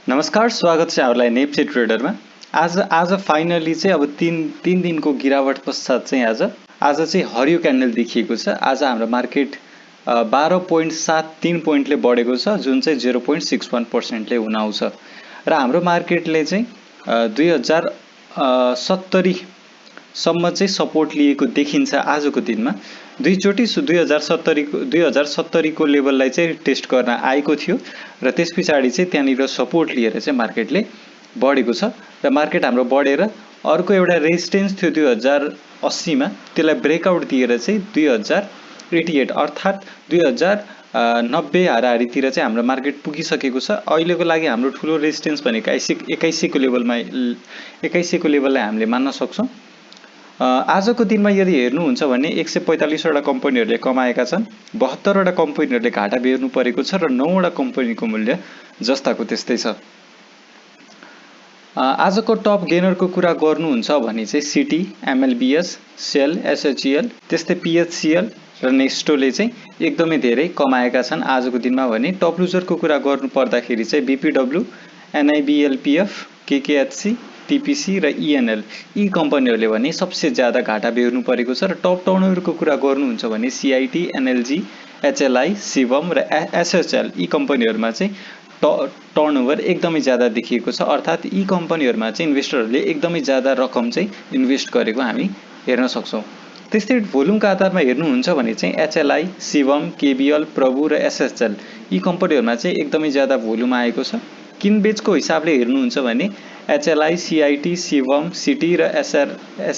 नमस्कार, स्वागत छ यहाँहरूलाई नेप्से ट्रेडरमा। आज फाइनली चाहिँ अब तीन दिनको गिरावट पश्चात चाहिँ आज चाहिँ हरियो क्यान्डल देखिएको छ। आज हाम्रो मार्केट 12.73 पोइन्टले बढेको छ, जुन चाहिँ 0.61%ले हुन आउँछ र हाम्रो मार्केटले चाहिँ 2070 सम्म चाहिँ सपोर्ट लिएको देखिन्छ। आजको दिनमा दुईचोटि 2070 को लेभललाई चाहिँ टेस्ट गर्न आएको थियो र त्यस पछाडि चाहिँ त्यहाँनिर सपोर्ट लिएर चाहिँ मार्केटले बढेको छ र मार्केट हाम्रो बढेर अर्को एउटा रेजिस्टेन्स थियो 2080 मा, त्यसलाई ब्रेकआउट दिएर चाहिँ 2088 अर्थात् 2090 हाराहारीतिर चाहिँ हाम्रो मार्केट पुगिसकेको छ। अहिलेको लागि हाम्रो ठुलो रेजिस्टेन्स भनेको 81 को लेभललाई हामीले मान्न सक्छौँ। आजको दिनमा यदि हेर्नुहुन्छ भने 145 वटा कम्पनीहरूले कमाएका छन्, 72 वटा कम्पनीहरूले घाटा बेर्नु परेको छ र 9 वटा कम्पनीको मूल्य जस्ताको त्यस्तै छ। आजको टप गेनरको कुरा गर्नुहुन्छ भने चाहिँ सिटी, एमएलबीएस, सेल, एसएचईएल, त्यस्तै पीएचसीएल र नेस्टोले चाहिँ एकदमै धेरै कमाएका छन् आजको दिनमा। भने टप लुजरको कुरा गर्नु पर्दाखेरि चाहिँ बीपीडब्ल्यू, एनआईबीएलपीएफ, केकेएचसी, टीपीसी र ईएनएल यी कम्पनीहरूले भने सबसे ज्यादा घाटा बेर्नु परेको छ र टप टर्नओभरको कुरा गर्नुहुन्छ भने सीआईटी, एनएलजी, एचएलआई, शिवम र एसएचएल यी कम्पनीहरूमा चाहिँ टर्नओभर एकदमै ज्यादा देखिएको छ। अर्थात् यी कम्पनीहरूमा चाहिँ इन्भेस्टरहरूले एकदमै ज्यादा रकम चाहिँ इन्भेस्ट गरेको हामी हेर्न सक्छौँ। त्यस्तै भोल्युमका आधारमा हेर्नुहुन्छ भने चाहिँ एचएलआई, शिवम, केबीएल, प्रभु र एसएचएल यी कम्पनीहरूमा चाहिँ एकदमै ज्यादा भोल्युम आएको छ। किनबेचको हिसाबले हेर्नुहुन्छ भने एचएलआई, सीआईटी, शिवम, सिटी र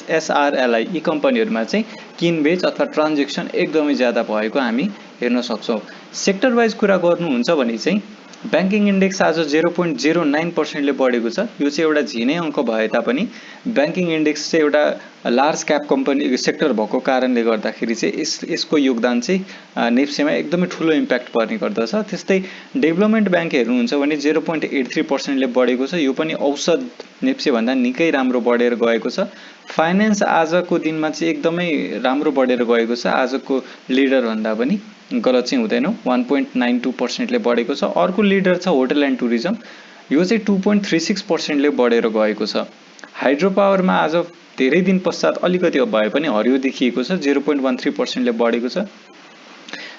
एसआरएलआई यी कम्पनीहरूमा चाहिँ किनबेच अथवा ट्रान्जेक्सन एकदमै ज्यादा भएको हामी हेर्न सक्छौँ। सेक्टर वाइज कुरा गर्नुहुन्छ भने चाहिँ ब्याङ्किङ इन्डेक्स आज 0.09%ले बढेको छ। यो चाहिँ एउटा झिनै अङ्क भए तापनि ब्याङ्किङ इन्डेक्स चाहिँ एउटा लार्ज क्याप कम्पनी सेक्टर भएको कारणले गर्दाखेरि चाहिँ यसको योगदान चाहिँ नेप्सेमा एकदमै ठुलो इम्प्याक्ट पर्ने गर्दछ। त्यस्तै डेभलपमेन्ट ब्याङ्क हेर्नुहुन्छ भने 0.83%ले बढेको छ। यो पनि औसत नेप्सेभन्दा निकै राम्रो बढेर गएको छ। फाइनेन्स आजको दिनमा चाहिँ एकदमै राम्रो बढेर गएको छ। आजको लिडरभन्दा पनि गलत चाहिँ हुँदैन, 1.92%ले बढेको छ। अर्को लिडर छ होटल एन्ड टुरिज्म, यो चाहिँ 2.36%ले बढेर गएको छ। हाइड्रो पावरमा आज धेरै दिन पश्चात अलिकति भए पनि हरियो देखिएको छ, 0.13%ले बढेको छ।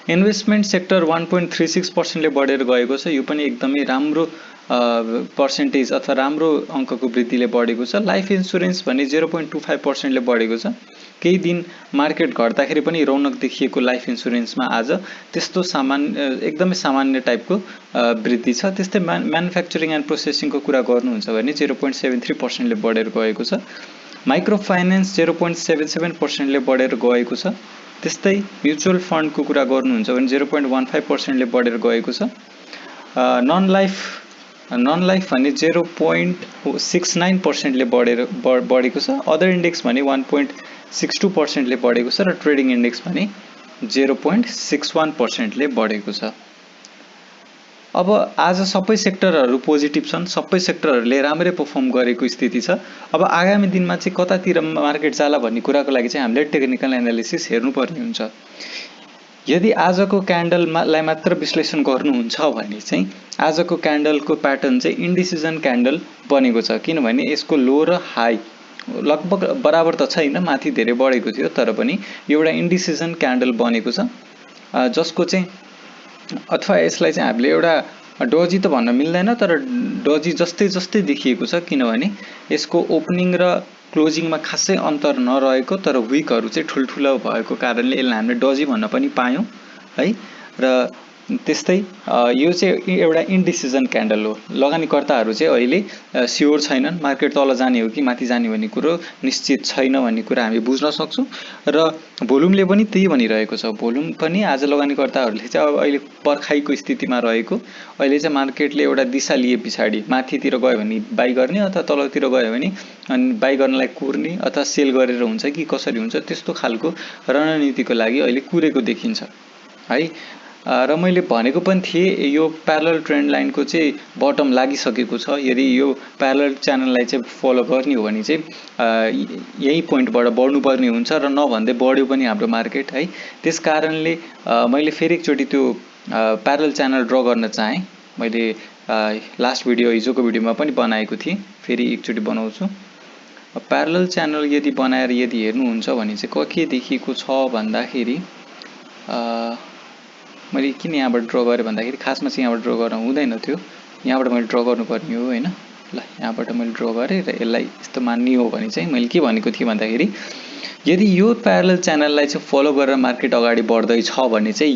इन्भेस्टमेन्ट सेक्टर 1.36%ले बढेर गएको छ। यो पनि एकदमै राम्रो पर्सेन्टेज अथवा राम्रो अङ्कको वृद्धिले बढेको छ। लाइफ इन्सुरेन्स भने 0.25%ले बढेको छ। केही दिन मार्केट घट्दाखेरि पनि रौनक देखिएको लाइफ इन्सुरेन्समा आज त्यस्तो एकदमै सामान्य टाइपको वृद्धि छ। त्यस्तै म्यानुफ्याक्चरिङ एन्ड प्रोसेसिङको कुरा गर्नुहुन्छ भने 0.73%ले बढेर गएको छ। माइक्रो फाइनेन्स 0.77%ले बढेर गएको छ। त्यस्तै म्युचुअल फन्डको कुरा गर्नुहुन्छ भने 0.15%ले बढेर गएको छ। नन लाइफ भने 0.69%ले बढेको छ। अदर इन्डेक्स भने 1.62%ले बढेको छ र ट्रेडिङ इन्डेक्स भने 0.61%ले बढेको छ। अब आज सबै सेक्टरहरू पोजिटिभ छन्, सबै सेक्टरहरूले राम्रै परफर्म गरेको स्थिति छ। अब आगामी दिनमा चाहिँ कतातिर मार्केट जाला भन्ने कुराको लागि चाहिँ हामीले टेक्निकल एनालिसिस हेर्नुपर्ने हुन्छ। यदि आजको क्यान्डललाई मात्र विश्लेषण गर्नुहुन्छ भने चाहिँ आजको क्यान्डलको प्याटर्न चाहिँ इन्डिसिजन क्यान्डल बनेको छ, किनभने यसको लो र हाई लगभग बराबर त छैन, माथि धेरै बढेको थियो, तर पनि एउटा इन्डिसिजन क्यान्डल बनेको छ, जसको चाहिँ अथवा यसलाई चाहिँ हामीले एउटा डजी त भन्न मिल्दैन, तर डजी जस्तै देखिएको छ, किनभने यसको ओपनिङ र क्लोजिङमा खासै अन्तर नरहेको तर विकहरू चाहिँ ठुल्ठुलो भएको कारणले यसलाई हामीले डजी भन्न पनि पायौँ है। र त्यस्तै यो चाहिँ एउटा इन्डिसिजन क्यान्डल हो। लगानीकर्ताहरू चाहिँ अहिले स्योर छैनन्, मार्केट तल जाने हो कि माथि जाने भन्ने कुरो निश्चित छैन भन्ने कुरा हामी बुझ्न सक्छौँ। र भोल्युमले पनि त्यही भनिरहेको छ। भोल्युम पनि आज लगानीकर्ताहरूले चाहिँ अब अहिले पर्खाइको स्थितिमा रहेको, अहिले चाहिँ मार्केटले एउटा दिशा लिए पछाडि माथितिर गयो भने बाई गर्ने अथवा तलतिर गयो भने अनि बाई गर्नलाई कुर्ने अथवा सेल गरेर हुन्छ कि कसरी हुन्छ, त्यस्तो खालको रणनीतिको लागि अहिले कुरेको देखिन्छ है। र मैले भनेको पनि थिएँ यो प्यारलल ट्रेन्ड लाइनको चाहिँ बटम लागिसकेको छ। यदि यो प्यारलल च्यानललाई चाहिँ फलो गर्ने हो भने चाहिँ यही पोइन्टबाट बढ्नुपर्ने हुन्छ र नभन्दै बढ्यो पनि हाम्रो मार्केट है। त्यस कारणले मैले फेरि एकचोटि त्यो प्यारलल च्यानल ड्र गर्न चाहेँ। मैले लास्ट भिडियो हिजोको भिडियोमा पनि बनाएको थिएँ, फेरि एकचोटि बनाउँछु। प्यारलल च्यानल यदि बनाएर यदि हेर्नुहुन्छ भने चाहिँ के देखिएको छ भन्दाखेरि मैले किन यहाँबाट ड्र गरेँ भन्दाखेरि खासमा चाहिँ यहाँबाट ड्र गर्न हुँदैन थियो, यहाँबाट मैले ड्र गर्नुपर्ने हो होइन। ल यहाँबाट मैले ड्र गरेँ र यसलाई यस्तो मान्ने हो भने चाहिँ मैले के भनेको थिएँ भन्दाखेरि यदि यो प्यारलल च्यानललाई चाहिँ फलो गरेर मार्केट अगाडि बढ्दैछ भने चाहिँ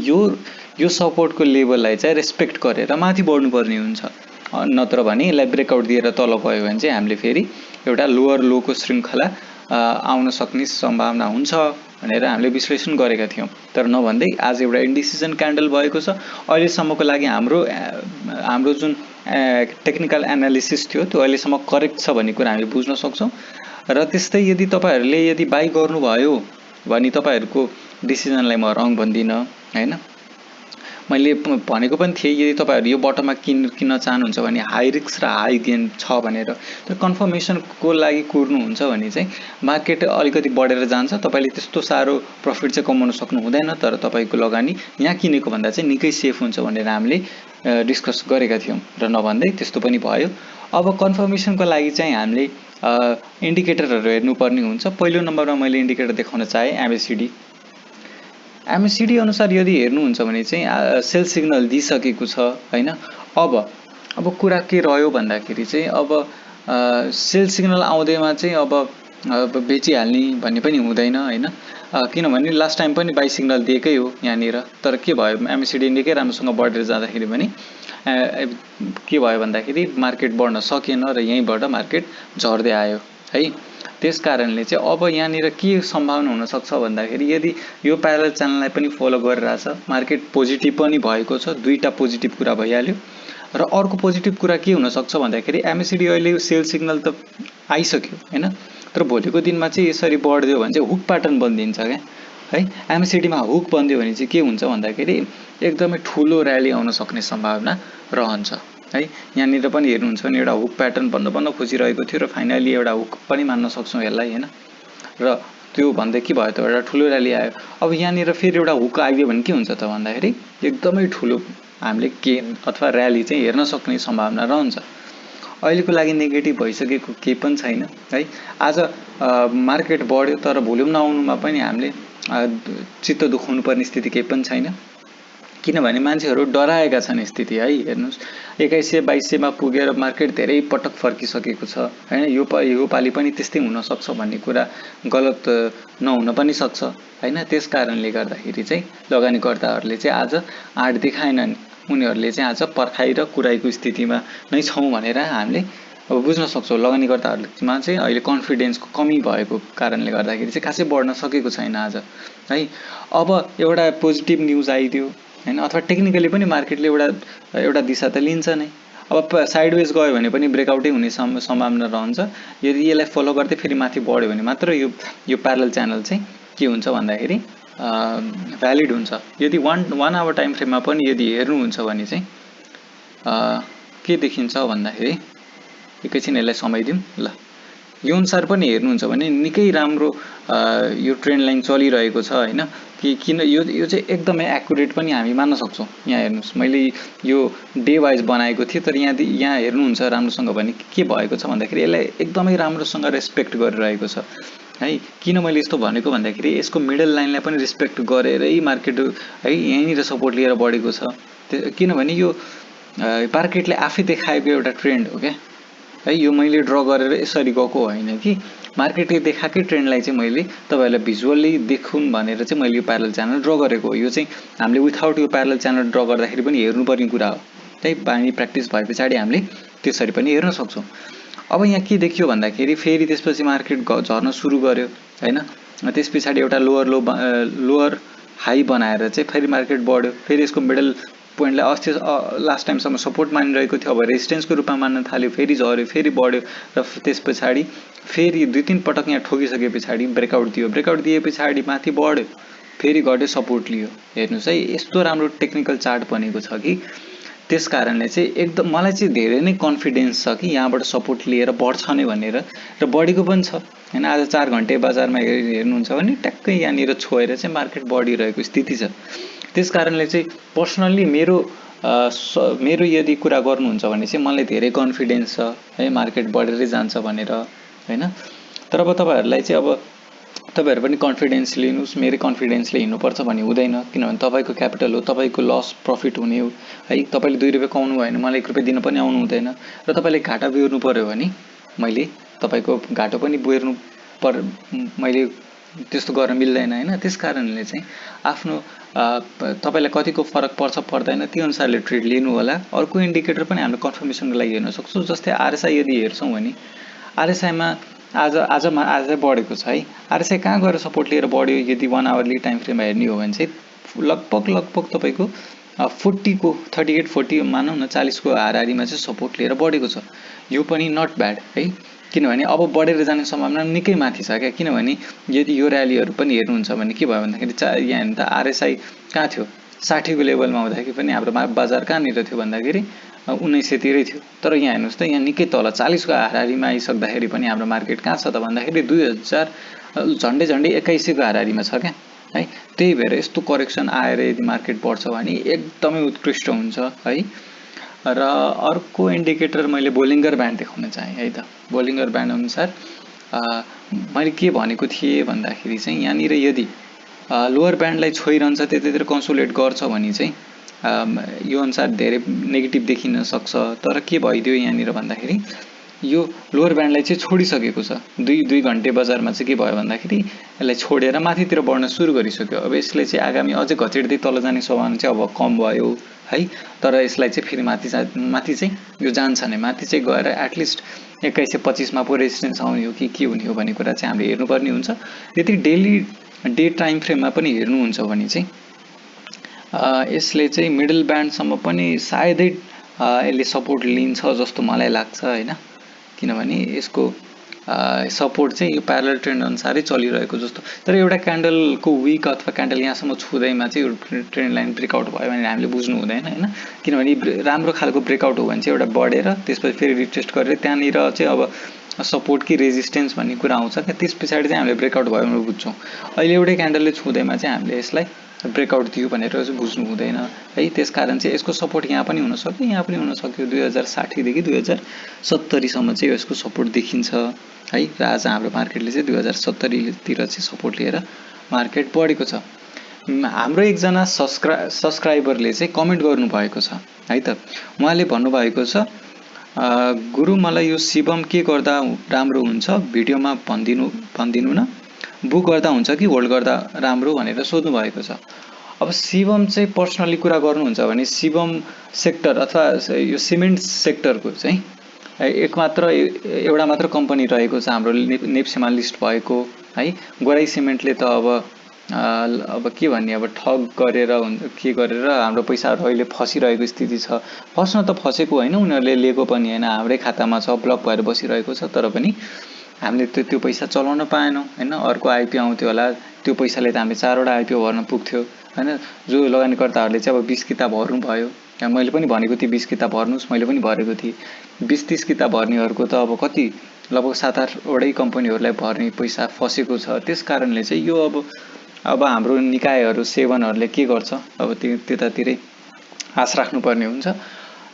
यो सपोर्टको लेभललाई चाहिँ रेस्पेक्ट गरेर माथि बढ्नुपर्ने हुन्छ, नत्र भने यसलाई ब्रेकआउट दिएर तल गयो भने चाहिँ हामीले फेरि एउटा लोअर लोको श्रृङ्खला आउन सक्ने सम्भावना हुन्छ भनेर हामीले विश्लेषण गरेका थियौँ। तर नभन्दै आज एउटा इन्डिसिजन क्यान्डल भएको छ। अहिलेसम्मको लागि हाम्रो जुन टेक्निकल एनालिसिस थियो त्यो अहिलेसम्म करेक्ट छ भन्ने कुरा हामी बुझ्न सक्छौँ। र त्यस्तै यदि तपाईँहरूले यदि बाई गर्नुभयो भने तपाईँहरूको डिसिजनलाई म रङ भन्दिनँ होइन। मैले भनेको पनि थिएँ यदि तपाईँहरू यो बटममा किन्न चाहनुहुन्छ भने हाई रिस्क र हाई गेन छ भनेर, तर कन्फर्मेसनको लागि कुर्नुहुन्छ भने चाहिँ मार्केट अलिकति बढेर जान्छ, तपाईँले त्यस्तो साह्रो प्रफिट चाहिँ कमाउन सक्नु हुँदैन, तर तपाईँको लगानी यहाँ किनेको भन्दा चाहिँ निकै सेफ हुन्छ भनेर हामीले डिस्कस गरेका थियौँ र नभन्दै त्यस्तो पनि भयो। अब कन्फर्मेसनको लागि चाहिँ हामीले इन्डिकेटरहरू हेर्नुपर्ने हुन्छ। पहिलो नम्बरमा मैले इन्डिकेटर देखाउन चाहेँ एमएससिडी अनुसार यदि हेर्नुहुन्छ भने चाहिँ सेल सिग्नल दिइसकेको छ होइन। अब कुरा के रह्यो भन्दाखेरि चाहिँ अब सेल सिग्नल आउँदैमा चाहिँ अब बेचिहाल्ने भन्ने पनि हुँदैन होइन, किनभने लास्ट टाइम पनि बाई सिग्नल दिएकै हो यहाँनिर। तर के भयो एमएससिडी निकै राम्रोसँग बढेर जाँदाखेरि पनि के भयो भन्दाखेरि मार्केट बढ्न सकेन र यहीँबाट मार्केट झर्दै आयो है। त्यस कारणले चाहिँ अब यहाँनिर के सम्भावना हुनसक्छ भन्दाखेरि यदि यो प्यारलल च्यानललाई पनि फलो गरिरहेछ, मार्केट पोजिटिभ पनि भएको छ, दुईवटा पोजिटिभ कुरा भइहाल्यो। र अर्को पोजिटिभ कुरा के हुनसक्छ भन्दाखेरि एमएससिडी अहिले सेल सिग्नल त आइसक्यो होइन, तर भोलिको दिनमा चाहिँ यसरी बढ्दियो भने चाहिँ हुक प्याटर्न बनिदिन्छ क्या है। एमएससिडीमा हुक बनिदियो भने चाहिँ के हुन्छ भन्दाखेरि एकदमै ठुलो र्याली आउन सक्ने सम्भावना रहन्छ है। यहाँनिर पनि हेर्नुहुन्छ भने एउटा हुक प्याटर्न बन्न खोजिरहेको थियो र फाइनली एउटा हुक पनि मान्न सक्छौँ यसलाई होइन। र त्यो भन्दै के भयो त एउटा ठुलो र्याली आयो। अब यहाँनिर फेरि एउटा हुक आइदियो भने के हुन्छ त भन्दाखेरि एकदमै ठुलो हामीले गेन अथवा र्याली चाहिँ हेर्न सक्ने सम्भावना रहन्छ। अहिलेको लागि नेगेटिभ भइसकेको केही पनि छैन है। आज मार्केट बढ्यो तर भोल्युम नआउनुमा पनि हामीले चित्त दुखाउनु पर्ने स्थिति केही पनि छैन, किनभने मान्छेहरू डराएका छन् स्थिति है। हेर्नुहोस् 2100-2200मा पुगेर मार्केट धेरै पटक फर्किसकेको छ होइन। यो पालि पनि त्यस्तै हुनसक्छ भन्ने कुरा गलत नहुन पनि सक्छ होइन। त्यस कारणले गर्दाखेरि चाहिँ लगानीकर्ताहरूले चाहिँ आज आँट देखाएनन्, उनीहरूले चाहिँ आज पर्खाइ र कुराइको स्थितिमा नै छौँ भनेर हामीले अब बुझ्न सक्छौँ। लगानीकर्ताहरूमा चाहिँ अहिले कन्फिडेन्सको कमी भएको कारणले गर्दाखेरि चाहिँ खासै बढ्न सकेको छैन आज है। अब एउटा पोजिटिभ न्युज आइदियो होइन, अथवा टेक्निकली पनि मार्केटले एउटा दिशा त लिन्छ नै। अब साइडवेज गयो भने पनि ब्रेकआउटै हुने सम्भावना रहन्छ। यदि यसलाई फलो गर्दै फेरि माथि बढ्यो भने मात्र यो प्यारलल च्यानल चाहिँ के हुन्छ भन्दाखेरि भ्यालिड हुन्छ। यदि वान आवर टाइम फ्रेममा पनि यदि हेर्नुहुन्छ भने चाहिँ के देखिन्छ भन्दाखेरि एकैछिन यसलाई समय दिउँ ल। यो अनुसार पनि हेर्नुहुन्छ भने निकै राम्रो यो ट्रेन्ड लाइन चलिरहेको छ होइन। किन यो चाहिँ एकदमै एक्युरेट पनि हामी मान्न सक्छौँ। यहाँ हेर्नुहोस् मैले यो डे वाइज बनाएको थिएँ, तर यहाँ हेर्नुहुन्छ राम्रोसँग भने के भएको छ भन्दाखेरि यसलाई एकदमै राम्रोसँग रेस्पेक्ट गरिरहेको छ है। किन मैले यस्तो भनेको भन्दाखेरि यसको मिडल लाइनलाई पनि रेस्पेक्ट गरेरै मार्केट है यहीँनिर सपोर्ट लिएर बढेको छ। किनभने यो मार्केटले आफै देखाएको एउटा ट्रेन्ड हो क्या है। यो मैले ड्र गरेर यसरी गएको होइन कि मार्केटले देखाएकै ट्रेन्डलाई चाहिँ मैले तपाईँहरूलाई भिजुअली देखुन् भनेर चाहिँ मैले यो प्यारलल च्यानल ड्र गरेको हो। यो चाहिँ हामीले विथआउट यो प्यारलल च्यानल ड्र गर्दाखेरि पनि हेर्नुपर्ने कुरा हो है। बानी प्र्याक्टिस भए पछाडि हामीले त्यसरी पनि हेर्न सक्छौँ। अब यहाँ के देखियो भन्दाखेरि फेरि त्यसपछि मार्केट झर्न सुरु गर्यो होइन। त्यस पछाडि एउटा लोअर हाई बनाएर चाहिँ फेरि मार्केट बढ्यो। फेरि यसको मिडल पोइन्टलाई अस्ति लास्ट टाइमसम्म सपोर्ट मानिरहेको थियो, अब रेजिस्टेन्सको रूपमा मान्न थाल्यो, फेरि झऱ्यो, फेरि बढ्यो र त्यस पछाडि फेरि 2-3 पटक यहाँ ठोकिसके पछाडि ब्रेकआउट दिए पछाडि माथि बढ्यो, फेरि घट्यो, सपोर्ट लियो। हेर्नुहोस् है यस्तो राम्रो टेक्निकल चार्ट बनेको छ कि त्यस कारणले चाहिँ एकदम मलाई चाहिँ धेरै नै कन्फिडेन्स छ कि यहाँबाट सपोर्ट लिएर बढ्छ नै भनेर, र बढेको पनि छ होइन। आज 4 घन्टे बजारमा हेर्नुहुन्छ भने ट्याक्कै यहाँनिर छोएर चाहिँ मार्केट बढिरहेको स्थिति छ। त्यस कारणले चाहिँ पर्सनल्ली मेरो मेरो यदि कुरा गर्नुहुन्छ भने चाहिँ मलाई धेरै कन्फिडेन्स छ है मार्केट बढेरै जान्छ भनेर हैन। तर अब तपाईहरुलाई चाहिँ अब तपाईहरु पनि कन्फिडेन्स लिनुस्, मेरो कन्फिडेन्सले हिँड्नुपर्छ भन्ने हुँदैन, किनभने तपाईको क्यापिटल हो, तपाईको लस प्रफिट हुने हो है। तपाईले 2 रुपैयाँ कमाउनु भयो भने मलाई 1 रुपैयाँ दिन पनि आउनु हुँदैन र तपाईले घाटा बेहोर्नु पर्यो भने मैले तपाईको घाटो पनि बेहोर्नु मैले त्यस्तो गर्न मिल्दैन हैन। त्यसकारणले चाहिँ आफ्नो तपाईलाई कतिको फरक पर्छ पर्दैन त्यो अनुसारले ट्रेड लिनु होला। अर्को इन्डिकेटर पनि हामीले कन्फर्मेसनको लागि हेर्न सक्छौं। जस्तै आरएसआई यदि हेर्छौं भने आरएसआईमा आज बढेको छ है। आरएसआई कहाँ गएर सपोर्ट लिएर बढ्यो यदि 1 आवरली टाइम फ्रेममा हेर्ने हो भने चाहिँ लगभग तपाईको 40 को 38 40 मानौं न 40 को हाराहारीमा चाहिँ सपोर्ट लिएर बढेको छ। यो पनि नट ब्याड है, किनभने अब बढेर जाने सम्भावना निकै माथि छ क्या। किनभने यदि यो र्यालीहरु पनि हेर्नुहुन्छ भने के भयो भन्दाखेरि यहाँ हेर्नु त आरएसआई कहाँ थियो 60 को लेभलमा हुँदाखेरि पनि हाम्रो बजार कहाँनिर थियो भन्दाखेरि 1900 तिरै थियो। तर यहाँ हेर्नुस् त यहाँ निकै तल 40 को हाराहारीमा आइसक्दाखेरि पनि हाम्रो मार्केट कहाँ छ त भन्दाखेरि 2000 झन्डै 2100 को हाराहारीमा छ क्या है। त्यही भएर यस्तो करेक्सन आएर यदि मार्केट बढ्छ भने एकदमै उत्कृष्ट हुन्छ है। र अर्को इन्डिकेटर मैले बोलिङ्गर ब्यान्ड देखाउन चाहे है त। बोलिङ्गर ब्यान्ड अनुसार मैले के भनेको थिएँ भन्दाखेरि चाहिँ यहाँनिर यदि लोअर ब्यान्डलाई छोइरहन्छ त्यतैतिर कन्सोलिडेट गर्छ भने चाहिँ यो अनुसार धेरै नेगेटिभ देखिन सक्छ। तर के भइदियो यहाँनिर भन्दाखेरि यो लोअर ब्यान्डलाई चाहिँ छोडिसकेको छ। 2 घण्टे बजारमा चाहिँ के भयो भन्दाखेरि यसलाई छोडेर माथितिर बढ्न सुरु गरिसक्यो। अब यसले चाहिँ आगामी अझै घचिँदै तल जाने सम्भावना चाहिँ अब कम भयो है। तर यसलाई चाहिँ फेरि माथि चाहिँ यो जान्छ नै, माथि चाहिँ गएर एटलिस्ट 2125 मा पो रेजिस्टेन्स आउने हो कि के हुने हो भन्ने कुरा चाहिँ हामीले हेर्नुपर्ने हुन्छ। यदि डेली डे टाइम फ्रेममा पनि हेर्नुहुन्छ भने चाहिँ यसले चाहिँ मिडल ब्यान्डसम्म पनि सायदै यसले सपोर्ट लिन्छ जस्तो मलाई लाग्छ हैन। किनभने यसको सपोर्ट चाहिँ यो प्यारलल ट्रेन्ड अनुसारै चलिरहेको जस्तो। तर एउटा क्यान्डलको विक अथवा क्यान्डल यहाँसम्म छुदैमा चाहिँ यो ट्रेन्ड लाइन ब्रेकआउट भयो भने हामीले बुझ्नु हुँदैन हैन। किनभने राम्रो खालको ब्रेकआउट हो भने चाहिँ एउटा बढेर त्यसपछि फेरि रिटेस्ट गरेर त्यहाँनिर चाहिँ अब सपोर्ट कि रेजिस्टेन्स भन्ने कुरा आउँछ क्या। त्यस पछाडि चाहिँ हामीले ब्रेकआउट भयो भने बुझ्छौं। अहिले एउटै क्यान्डलले छुदैमा चाहिँ हामीले यसलाई ब्रेकआउट दियो भनेर चाहिँ बुझ्नु हुँदैन है। त्यसकारण चाहिँ यसको सपोर्ट यहाँ पनि हुन सक्यो, यहाँ पनि हुन सक्यो। 2060 देखि 2070 सम्म चाहिँ यसको सपोर्ट देखिन्छ है। र आज हाम्रो मार्केटले चाहिँ 2070 तिर चाहिँ सपोर्ट लिएर मार्केट बढेको छ। हाम्रो एकजना सब्स्क्राइबरले चाहिँ कमेन्ट गर्नु भएको छ है त। उहाँले भन्नु भएको छ गुरु मलाई यो शिवम के गर्दा राम्रो हुन्छ भिडियोमा भनिदिनु न, बुक गर्दा हुन्छ कि होल्ड गर्दा राम्रो भनेर सोध्नु भएको छ। अब शिवम चाहिँ पर्सनली कुरा गर्नुहुन्छ भने शिवम सेक्टर अथवा यो सिमेन्ट सेक्टरको चाहिँ एउटा मात्र कम्पनी रहेको छ हाम्रो नेप्सेमा लिस्ट भएको है। गोराई सिमेन्टले त अब के भन्ने अब ठग गरेर के गरेर हाम्रो पैसाहरू अहिले फसिरहेको स्थिति छ। फस्न त फसेको होइन, उनीहरूले लिएको पनि होइन, हाम्रै खातामा छ, ब्लक भएर बसिरहेको छ। तर पनि हामीले त्यो पैसा चलाउन पाएनौं हैन। अर्को आइपिओ आउँथ्यो होला, त्यो पैसाले त हामीले 4 वटा आइपिओ भर्न पुग्थ्यो हैन। जो लगानीकर्ताहरूले चाहिँ अब 20 किताब भर्नु भयो। मैले पनि भनेको थिएँ 20 किताब भर्नुस्, मैले पनि भरेको थिएँ। 20-30 किताब भर्नेहरूको त अब कति लगभग 7-8 वटै कम्पनीहरूलाई भर्ने पैसा फसेको छ। त्यसकारणले चाहिँ यो अब हाम्रो निकायहरू सेवनहरूले के गर्छ अब त्यतातिरै आश राख्नुपर्ने हुन्छ।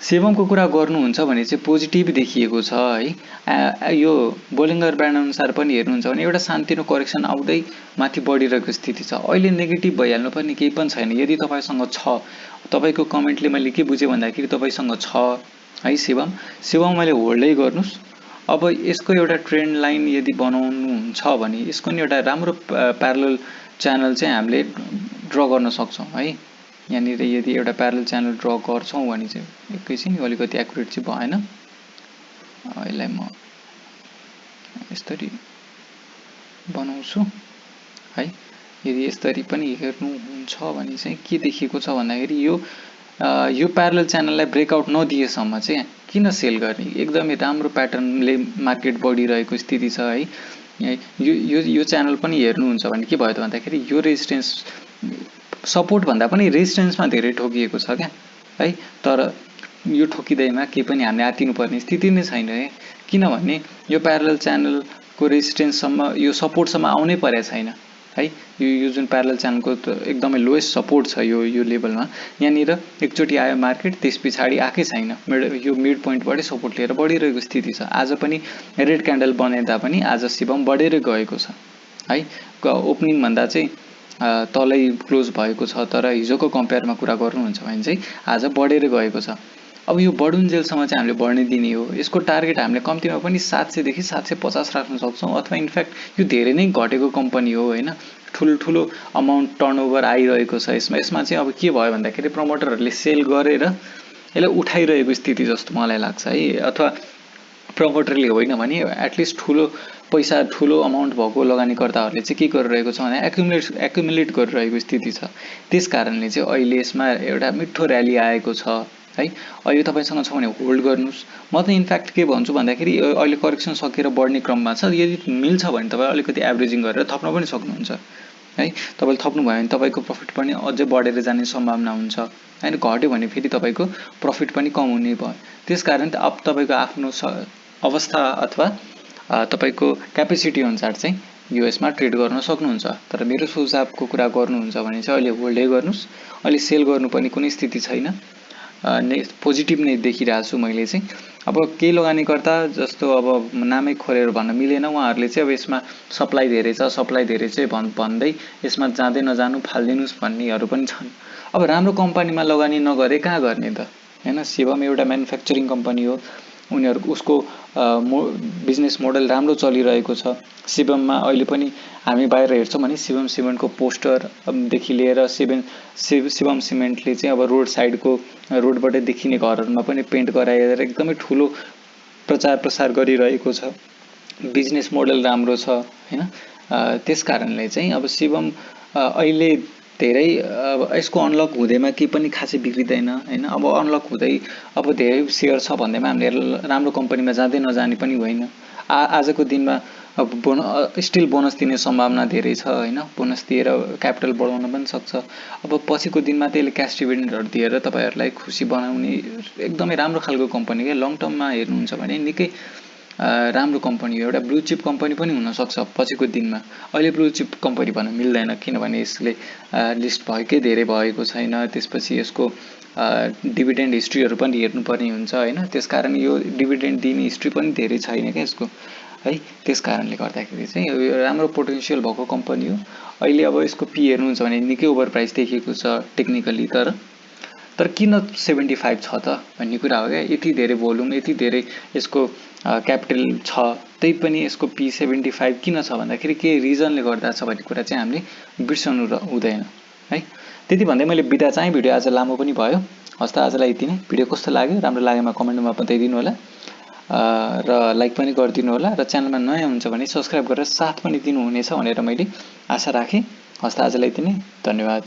सेवमको कुरा गर्नुहुन्छ भने चाहिँ पोजिटिभ देखिएको छ है। यो बोलिङ्गर ब्यान्ड अनुसार पनि हेर्नुहुन्छ भने एउटा सानोतिनो करेक्सन आउँदै माथि बढिरहेको स्थिति छ। अहिले नेगेटिभ भइहाल्नु पर्ने केही पनि छैन। यदि तपाईसँग छ, तपाईको कमेन्टले मैले के बुझेँ भन्दाखेरि तपाईसँग छ है शिवम मैले होल्डै गर्नुस्। अब यसको एउटा ट्रेन्ड लाइन यदि बनाउनुहुन्छ भने यसको नि एउटा राम्रो प्यारलल च्यानल चाहिँ हामीले ड्र गर्न सक्छौं है। यहाँनिर यदि एउटा प्यारलल च्यानल ड्र गर्छौं भने चाहिँ एकैछिन अलिकति एक्युरेट चाहिँ भएन। यसलाई म यसरी बनाउँछु है। यदि यसरी पनि हेर्नुहुन्छ भने चाहिँ के देखिएको छ भन्दाखेरि यो प्यारलल च्यानललाई ब्रेकआउट नदिएसम्म चाहिँ किन सेल गर्ने। एकदमै राम्रो प्याटर्नले मार्केट बढिरहेको स्थिति छ है। यो च्यानल पनि हेर्नुहुन्छ भने के भयो त भन्दाखेरि यो रेजिस्टेन्स सपोर्ट भन्दा पनि रेजिस्टेन्समा धेरै ठोकिएको छ क्या है। तर यो ठोकिदैमा के पनि हामीले आतिनु पर्ने स्थिति नै छैन है। किनभने यो प्यारलल च्यानलको रेजिस्टेन्ससम्म यो सपोर्टसम्म आउनै परेको छैन है। यो जुन प्यारलल च्यानलको एकदमै लोएस्ट सपोर्ट छ यो लेभलमा। यहाँनिर एकचोटि आयो मार्केट, त्यस पछाडि आएकै छैन, यो मिड पोइन्टबाटै सपोर्ट लिएर बढिरहेको स्थिति छ। आज पनि रेड क्यान्डल बने तापनि आज शिवम बढेरै गएको छ है। ओपनिङ भन्दा चाहिँ तलै क्लोज भएको छ, तर हिजोको कम्पेयरमा कुरा गर्नुहुन्छ भने चाहिँ आज बढेर गएको छ। अब यो बढुन्जेलसम्म चाहिँ हामीले बढ्ने दिने हो। यसको टार्गेट हामीले कम्तीमा पनि 700 देखि 750 राख्न सक्छौँ, अथवा इनफ्याक्ट यो धेरै नै घटेको कम्पनी हो होइन। ठुलो अमाउन्ट टर्नओभर आइरहेको छ यसमा चाहिँ अब के भयो भन्दाखेरि प्रमोटरहरूले सेल गरेर यसलाई उठाइरहेको स्थिति जस्तो मलाई लाग्छ है। अथवा प्रमोटरले होइन भने एटलिस्ट ठुलो पैसा ठुलो अमाउन्ट भएको लगानीकर्ताहरूले चाहिँ के गरिरहेको छ भने एक्युमुलेट गरिरहेको स्थिति छ। त्यस कारणले चाहिँ अहिले यसमा एउटा मिठो र्याली आएको छ है। अहिले तपाईँसँग छ भने होल्ड गर्नुहोस्। म त इनफ्याक्ट के भन्छु भन्दाखेरि अहिले करेक्सन सकेर बढ्ने क्रममा छ, यदि मिल्छ भने तपाईँ अलिकति एभरेजिङ गरेर थप्न पनि सक्नुहुन्छ है। तपाईँले थप्नुभयो भने तपाईँको प्रफिट पनि अझै बढेर जाने सम्भावना हुन्छ होइन। घट्यो भने फेरि तपाईँको प्रफिट पनि कम हुने भयो। त्यस कारण अब तपाईँको आफ्नो अवस्था अथवा तपाईँको क्यापेसिटी अनुसार चाहिँ यो यसमा ट्रेड गर्न सक्नुहुन्छ। तर मेरो सुझावको कुरा गर्नुहुन्छ भने चाहिँ अहिले होल्डै गर्नुहोस्। अहिले सेल गर्नु पनि कुनै स्थिति छैन, पोजिटिभ नै देखिरहेको छु मैले चाहिँ। अब केही लगानीकर्ता जस्तो अब नामै खोलेर भन्न मिलेन, उहाँहरूले चाहिँ अब यसमा सप्लाई धेरै छ चाहिँ भन्दै यसमा जाँदै नजानु फालिदिनुहोस् भन्नेहरू पनि छन्। अब राम्रो कम्पनीमा लगानी नगरे कहाँ गर्ने त होइन। शिवम एउटा म्यानुफ्याक्चरिङ कम्पनी हो, उसको बिजनेस मोडल राम्रो चलिरहेको छ। शिवममा अहिले पनि हामी बाहिर हेर्छौँ भने शिवम सिमेन्टको पोस्टरदेखि लिएर शिवम सिमेन्टले चाहिँ अब रोड साइडको रोडबाट देखिने घरहरूमा पनि पेन्ट गराएर एकदमै ठुलो प्रचार प्रसार गरिरहेको छ। बिजनेस मोडल राम्रो छ होइन। त्यस कारणले चाहिँ अब शिवम अहिले धेरै यसको अनलक हुँदैमा केही पनि खासै बिग्रिँदैन होइन। अब अनलक हुँदै अब धेरै सेयर छ भन्दैमा हामीले राम्रो कम्पनीमा जाँदै नजाने पनि होइन। आजको दिनमा अब स्टिल बोनस दिने सम्भावना धेरै छ होइन। बोनस दिएर क्यापिटल बढाउन पनि सक्छ। अब पछिको दिनमा त्यसले क्यास डिभिडेन्डहरू दिएर तपाईँहरूलाई खुसी बनाउने एकदमै राम्रो खालको कम्पनी क्या। लङ टर्ममा हेर्नुहुन्छ भने निकै राम्रो कम्पनी हो, एउटा ब्लू चिप कम्पनी पनि हुनसक्छ पछिको दिनमा। अहिले ब्लू चिप कम्पनी भन्न मिल्दैन किनभने यसले लिस्ट भएकै धेरै भएको छैन। त्यसपछि यसको डिभिडेन्ड हिस्ट्रीहरू पनि हेर्नुपर्ने हुन्छ होइन। त्यसकारण यो डिभिडेन्ड दिने हिस्ट्री पनि धेरै छैन क्या यसको है। त्यस कारणले गर्दाखेरि चाहिँ यो राम्रो पोटेन्सियल भएको कम्पनी हो। अहिले अब यसको पी हेर्नुहुन्छ भने निकै ओभर प्राइस देखिएको छ टेक्निकली, तर किन 75 छ त भन्ने कुरा हो क्या। यति धेरै भोल्युम, यति धेरै यसको क्यापिटल छ, त्यही पनि यसको पी 75 किन छ भन्दाखेरि के रिजनले गर्दा छ भन्ने कुरा चाहिँ हामीले बिर्सनु हुँदैन है। त्यति भन्दै मैले बिदा चाहिँ, भिडियो आज लामो पनि भयो। हस् त आजलाई यति नै। भिडियो कस्तो लाग्यो राम्रो लागेमा कमेन्टमा बताइदिनु होला र लाइक पनि गरिदिनु होला, र च्यानलमा नयाँ हुन्छ भने सब्सक्राइब गरेर साथ पनि दिनुहुनेछ भनेर मैले आशा राखेँ। हस् त आजलाई यति नै, धन्यवाद।